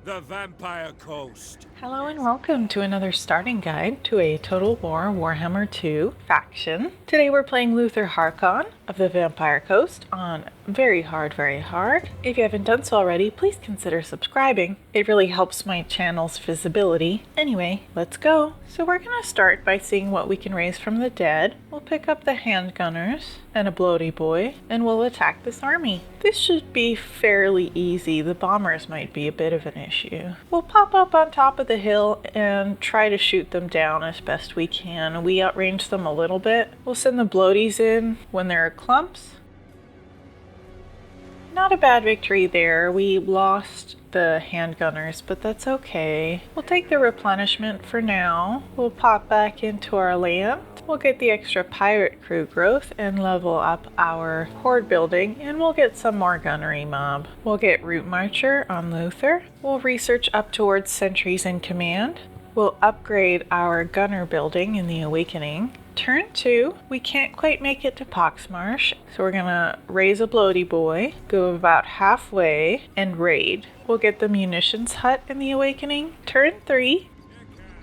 The Vampire Coast. Hello and welcome to another starting guide to a Total War Warhammer 2 faction. Today we're playing Luthor Harkon of the Vampire Coast on very hard. If you haven't done so already, please consider subscribing. It really helps my channel's visibility. Anyway, let's go. So we're going to start by seeing what we can raise from the dead. We'll pick up the handgunners and a bloaty boy, and we'll attack this army. This should be fairly easy. The bombers might be a bit of an issue. We'll pop up on top of the hill and try to shoot them down as best we can. We outrange them a little bit. We'll send the bloaties in when there are clumps. Not a bad victory there. We lost the handgunners, but that's okay. We'll take the replenishment for now. We'll pop back into our land. We'll get the extra pirate crew growth and level up our horde building, and we'll get some more gunnery mob. We'll get route marcher on Luthor. We'll research up towards sentries in command. We'll upgrade our gunner building in the Awakening. Turn 2, we can't quite make it to Poxmarsh, so we're gonna raise a bloaty boy, go about halfway, and raid. We'll get the munitions hut in the Awakening. Turn 3,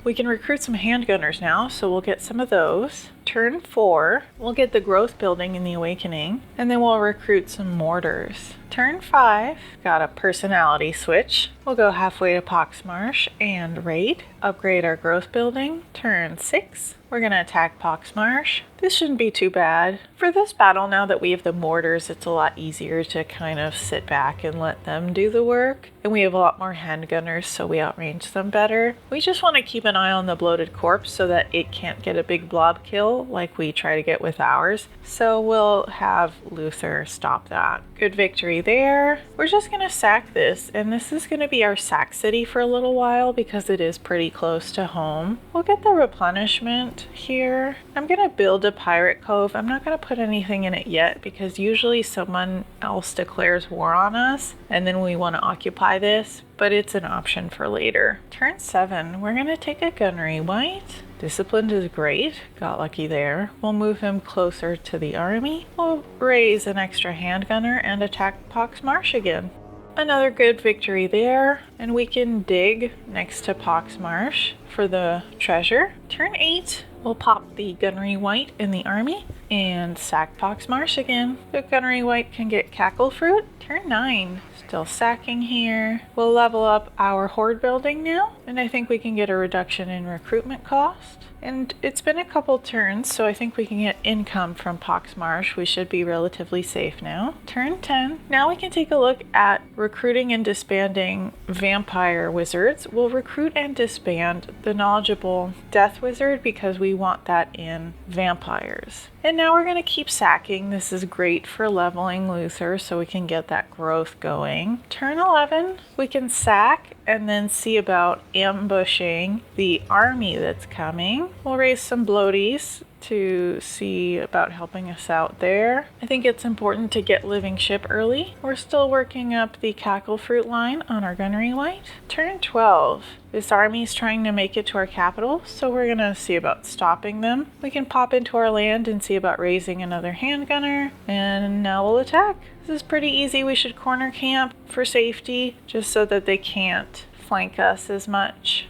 we can recruit some handgunners now, so we'll get some of those. Turn 4, we'll get the growth building in the Awakening, and then we'll recruit some mortars. Turn 5, got a personality switch. We'll go halfway to Poxmarsh and raid, upgrade our growth building. Turn 6, we're going to attack Poxmarsh. This shouldn't be too bad. For this battle, now that we have the mortars, it's a lot easier to kind of sit back and let them do the work. And we have a lot more handgunners, so we outrange them better. We just want to keep an eye on the bloated corpse so that it can't get a big blob kill like we try to get with ours. So we'll have Luthor stop that. Good victory there. We're just going to sack this, and this is going to be our sack city for a little while because it is pretty close to home. We'll get the replenishment here. I'm going to build a pirate cove. I'm not going to put anything in it yet because usually someone else declares war on us and then we want to occupy this, but it's an option for later. Turn 7, we're going to take a gunnery white. Disciplined is great, got lucky there. We'll move him closer to the army. We'll raise an extra handgunner and attack Poxmarsh again. Another good victory there, and we can dig next to Poxmarsh for the treasure. Turn 8, we'll pop the gunnery white in the army and sack Poxmarsh again. The gunnery white can get cackle fruit. Turn 9, still sacking here. We'll level up our horde building now, and I think we can get a reduction in recruitment cost. And it's been a couple turns, so I think we can get income from Poxmarsh. We should be relatively safe now. Turn 10. Now we can take a look at recruiting and disbanding vampire wizards. We'll recruit and disband the knowledgeable death wizard because we want that in vampires. And now we're going to keep sacking. This is great for leveling Luthor so we can get that growth going. Turn 11, we can sack and then see about ambushing the army that's coming. We'll raise some bloaties to see about helping us out there. I think it's important to get living ship early. We're still working up the cackle fruit line on our gunnery white. Turn 12. This army's trying to make it to our capital, so we're gonna see about stopping them. We can pop into our land and see about raising another handgunner, and now we'll attack. This is pretty easy. We should corner camp for safety, just so that they can't flank us as much.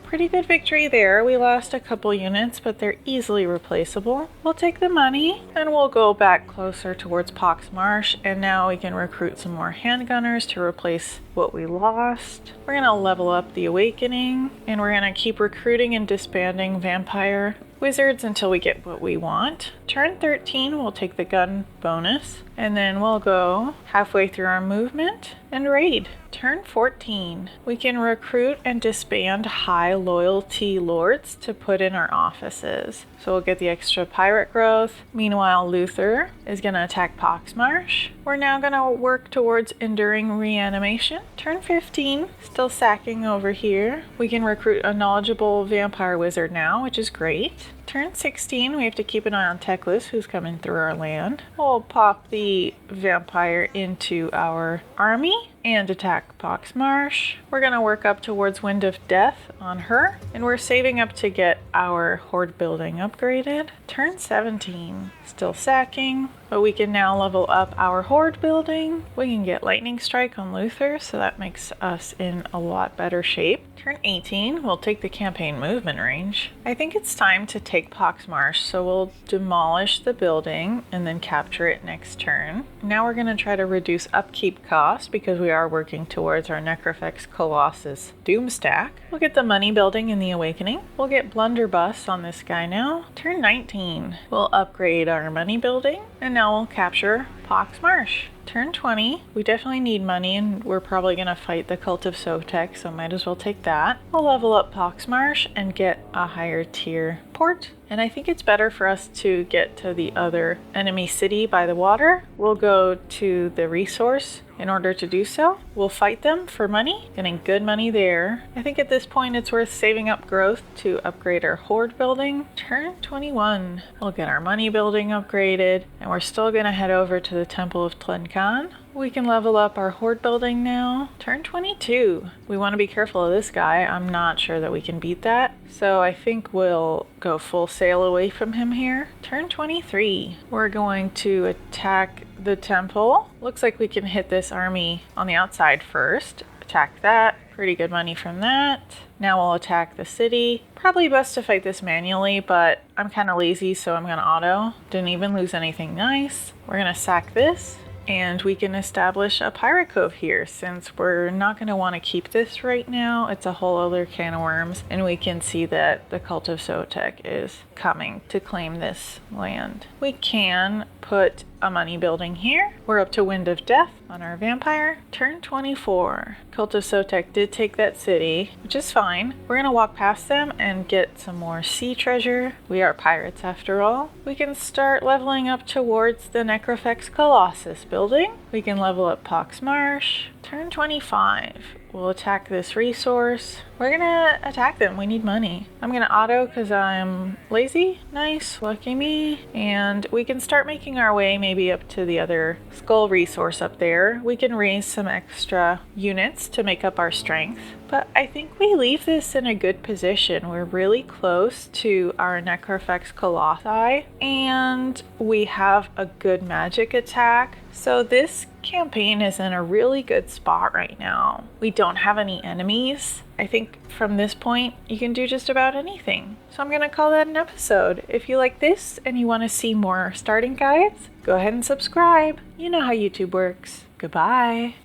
Pretty good victory there. We lost a couple units, but they're easily replaceable. We'll take the money and we'll go back closer towards Poxmarsh, and now we can recruit some more handgunners to replace what we lost. We're going to level up the Awakening, and we're going to keep recruiting and disbanding vampire wizards until we get what we want. Turn 13, we'll take the gun bonus, and then we'll go halfway through our movement and raid. Turn 14, we can recruit and disband high loyalty lords to put in our offices. So we'll get the extra pirate growth. Meanwhile, Luthor is going to attack Poxmarsh. We're now going to work towards enduring reanimation. Turn 15, still sacking over here. We can recruit a knowledgeable vampire wizard now, which is great. Turn 16, we have to keep an eye on Teclis, who's coming through our land. We'll pop the vampire into our army and attack Pox Marsh. We're going to work up towards Wind of Death on her, and we're saving up to get our horde building upgraded. Turn 17, still sacking, but we can now level up our horde building. We can get lightning strike on Luthor, so that makes us in a lot better shape. Turn 18, we'll take the campaign movement range. I think it's time to take Pox Marsh, so we'll demolish the building and then capture it next turn. Now we're going to try to reduce upkeep costs because we are working towards our Necrofex Colossus Doom stack. We'll get the money building in the Awakening. We'll get Blunderbuss on this guy now. Turn 19, we'll upgrade our money building, and now we'll capture Pox Marsh. Turn 20, we definitely need money, and we're probably going to fight the Cult of Sotek, so might as well take that. We'll level up Pox Marsh and get a higher tier port. And I think it's better for us to get to the other enemy city by the water. We'll go to the resource in order to do so. We'll fight them for money, getting good money there. I think at this point it's worth saving up growth to upgrade our horde building. Turn 21, we'll get our money building upgraded, and we're still going to head over to the Temple of Tlenkan. We can level up our horde building now. Turn 22. We want to be careful of this guy. I'm not sure that we can beat that. So I think we'll go full sail away from him here. Turn 23. We're going to attack the temple. Looks like we can hit this army on the outside first. Attack that. Pretty good money from that. Now we'll attack the city. Probably best to fight this manually, but I'm kind of lazy, so I'm going to auto. Didn't even lose anything nice. We're going to sack this. And we can establish a pirate cove here since we're not going to want to keep this right now. It's a whole other can of worms, and we can see that the Cult of Sotek is coming to claim this land. We can put a money building here. We're up to Wind of Death on our vampire. Turn 24. Cult of Sotek did take that city, which is fine. We're going to walk past them and get some more sea treasure. We are pirates after all. We can start leveling up towards the Necrofex Colossus building. We can level up Pox Marsh. Turn 25. We'll attack this resource. We're gonna attack them. We need money. I'm gonna auto because I'm lazy. Nice, lucky me. And we can start making our way maybe up to the other skull resource up there. We can raise some extra units to make up our strength. But I think we leave this in a good position. We're really close to our Necrofex Colossi, and we have a good magic attack. So this campaign is in a really good spot right now. We don't have any enemies. I think from this point, you can do just about anything. So I'm going to call that an episode. If you like this and you want to see more starting guides, go ahead and subscribe. You know how YouTube works. Goodbye.